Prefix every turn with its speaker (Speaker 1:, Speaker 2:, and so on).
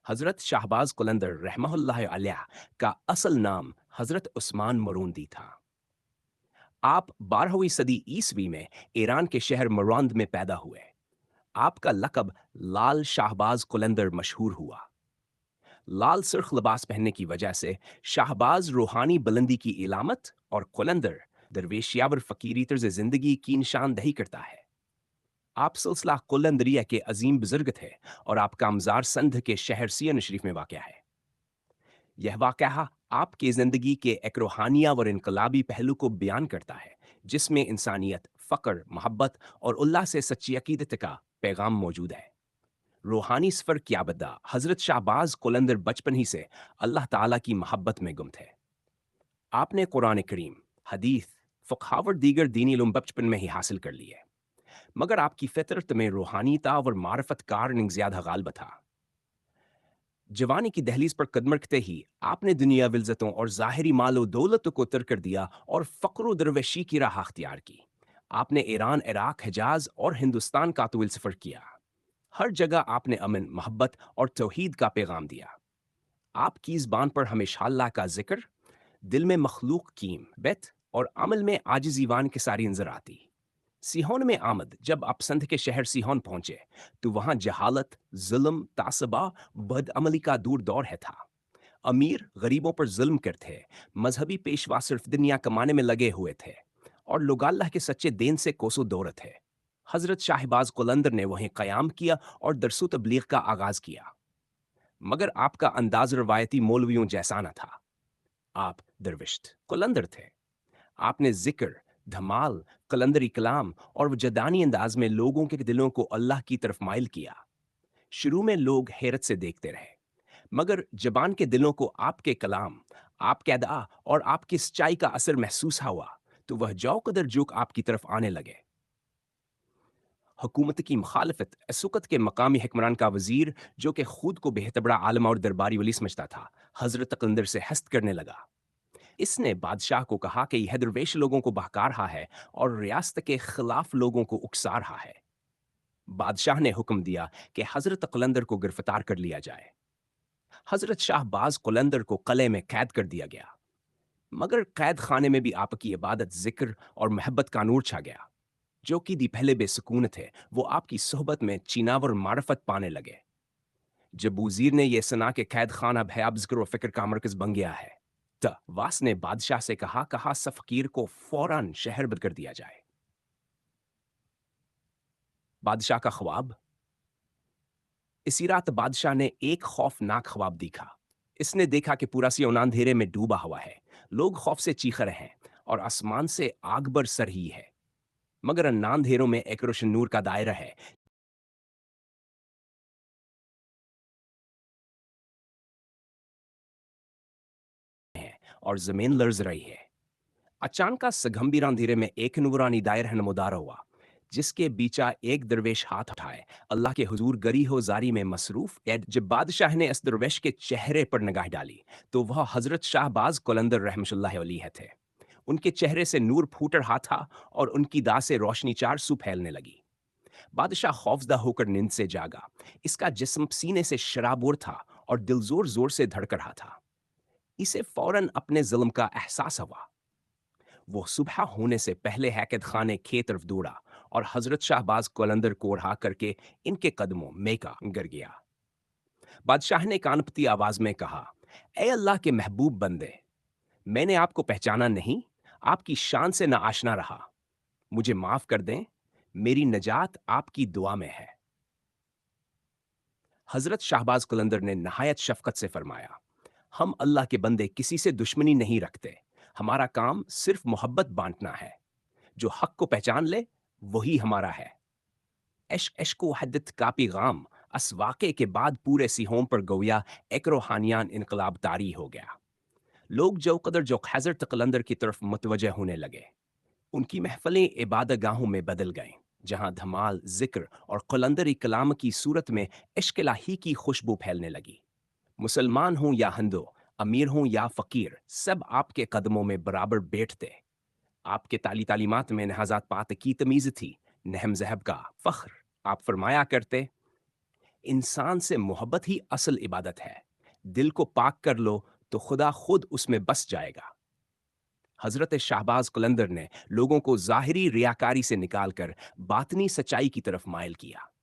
Speaker 1: हज़रत शाहबाज़ कुलंदर रहमतुल्लाहि अलैह का असल नाम हज़रत उस्मान मरूंदी था। आप 12वीं सदी ईसवी में ईरान के शहर मरौंद में पैदा हुए। आपका लक़ब लाल शाहबाज़ कुलंदर मशहूर हुआ। लाल सुर्ख लिबास पहनने की वजह से शाहबाज़ रूहानी बुलंदी की इलामत और कुलंदर दरवेशियावर फ़कीरी तर्ज़ ज़िंदगी की निशानदही करता है। आप सिलसिला कुलंदरिया के अजीम बुजुर्ग थे और आपका मज़ार संध के शहर सियन शरीफ में वाक़या है। यह वाक़या आपकी ज़िंदगी के एक रूहानिया और इनकलाबी पहलू को बयान करता है, जिसमें इंसानियत, फ़क्र, मोहब्बत और उल्लाह से सच्ची अक़ीदत का पैगाम मौजूद है। रूहानी सफ़र क़याबतदा हज़रत शाहबाज़ कुलंदर बचपन ही से अल्लाह ताला की मोहब्बत में गुम थे। आपने कुरान करीम, हदीस, फ़िक़्ह और दीगर दीनी इल्म बचपन में ही हासिल कर लिए, मगर आपकी फ़ितरत में रूहानीता और मारिफ़त का रंग ज़्यादा गालिब था। जवानी की दहलीज पर कदम रखते ही आपने दुनियावी इज़्ज़तों और ज़ाहिरी मालो दौलत को तर कर दिया और फ़क्र दरवेशी की राह अख्तियार की। आपने ईरान, इराक, हिजाज़ और हिंदुस्तान का तवील सफ़र किया। हर जगह आपने अमन, मोहब्बत और तौहीद का पैगाम दिया। आपकी ज़बान पर हमेशा अल्लाह का ज़िक्र, दिल में मखलूक कीम बेत और अमल में आजिज़ीवान की सारी नज़र आती। सीहोन में आमद जब आप संध के शहर सीहोन पहुंचे, तो वहां जहालत, जुल्म, तासबा, बदअमली का दूर दौर है था। अमीर गरीबों पर जुल्म करते, मजहबी पेशवा सिर्फ दुनिया कमाने में लगे हुए थे और लोग अल्लाह के सच्चे दिन से कोसों दूर थे। हजरत शाहबाज कुलंदर ने वहीं कयाम किया और दरसू तबलीग का आगाज किया। मगर आपका अंदाज रवायती मौलवियों जैसा न था। आप दरविश कुलंदर थे। आपने जिक्र, धमाल, कलंदरी कलाम और वजदानी अंदाज में लोगों के दिलों को अल्लाह की तरफ माइल किया। शुरू में लोग हैरत से देखते रहे, मगर जबान के दिलों को आपके कलाम, आपके अदा और आपकी सच्चाई का असर महसूस हुआ, तो वह जौ कदर जुक आपकी तरफ आने लगे। हुकूमत की मुखालफत इस वक़्त के मकामी हुक्मरान का वज़ीर, जो कि खुद को बेहद बड़ा आलम और दरबारी वली समझता था, हज़रत कलंदर से हस्त करने लगा। इसने बादशाह को कहा कि यह दरवेश लोगों को बहका रहा है और रियासत के खिलाफ लोगों को उकसा रहा है। बादशाह ने हुक्म दिया कि हजरत कलंदर को गिरफ्तार कर लिया जाए। हजरत शाहबाज कलंदर को कले में कैद कर दिया गया, मगर कैद खाने में भी आपकी इबादत, जिक्र और मोहब्बत का नूर छा गया। जो कि दी पहले बेसुकून थे, वो आपकी सोहबत में चीनावर मार्फत पाने लगे। जब वजीर ने यह सुना कि कैद खाना अब जिक्र व फिक्र का मरकज बन गया है, त वास ने बादशाह से कहा कहा सफ़कीर को फौरन शहर बद कर दिया जाए। बादशाह का ख्वाब। इसी रात बादशाह ने एक खौफनाक ख्वाब देखा। इसने देखा कि पूरा सियोन अंधेरे में डूबा हुआ है, लोग खौफ से चीख रहे हैं और आसमान से आग बरस रही है, मगर अन्ना अंधेरों में एक रोशन नूर का दायरा है और जमीन लर्ज रही है। अचानक स गंभीर अंधेरे में एक नूरानी दायर नमोदार हुआ, जिसके बीचा एक दरवेश हाथ उठाए अल्लाह के हुजूर गरी हो जारी में मसरूफ। जब बादशाह ने इस दरवेश के चेहरे पर निगाह डाली, तो वह हजरत शाहबाज कलंदर रहमतुल्लाहि अलैह थे। उनके चेहरे से नूर फूट रहा था और उनकी दाह से रोशनी चार सू फैलने लगी। बादशाह खौफजदा होकर नींद से जागा। इसका जिस्म सीने से शराबोर था और दिल जोर जोर से धड़क रहा था। इसे फौरन अपने जुल्म का एहसास हुआ। वो सुबह होने से पहले हैकत खाने की तरफ दौड़ा और हजरत शाहबाज कलंदर को उड़ा करके इनके कदमों में का गिर गया। बादशाह ने कानपती आवाज में कहा, ए अल्लाह के महबूब बंदे, मैंने आपको पहचाना नहीं, आपकी शान से ना आशना रहा, मुझे माफ कर दें, मेरी नजात आपकी दुआ में है। हजरत शाहबाज कलंदर ने नहायत शफकत से फरमाया, हम अल्लाह के बंदे किसी से दुश्मनी नहीं रखते, हमारा काम सिर्फ मोहब्बत बांटना है। जो हक को पहचान ले, वही हमारा है। इश्क इश्क व हद्दत का पैगाम इस वाक़े के बाद पूरे सीहोम पर गोया एक रूहानियान इनकलाब तारी हो गया। लोग जो कदर जो हज़रत कलंदर की तरफ मुतवजह होने लगे, उनकी महफ़िलें इबादत गाहों में बदल गईं, जहाँ धमाल, ज़िक्र और कलंदरी कलाम की सूरत में इश्क इलाही की खुशबू फैलने लगी। मुसलमान हों या हिंदू, अमीर हों या फ़कीर, सब आपके कदमों में बराबर बैठते। आपके तालीमात में नहाजात पात की तमीज़ थी, नहम ज़हब का फ़ख्र। आप फरमाया करते, انسان سے محبت ہی اصل عبادت ہے۔ دل کو پاک کر لو تو خدا خود اس میں بس جائے گا۔ حضرت شہباز قلندر نے لوگوں کو ظاہری ریاکاری سے نکال کر باطنی سچائی کی طرف مائل کیا۔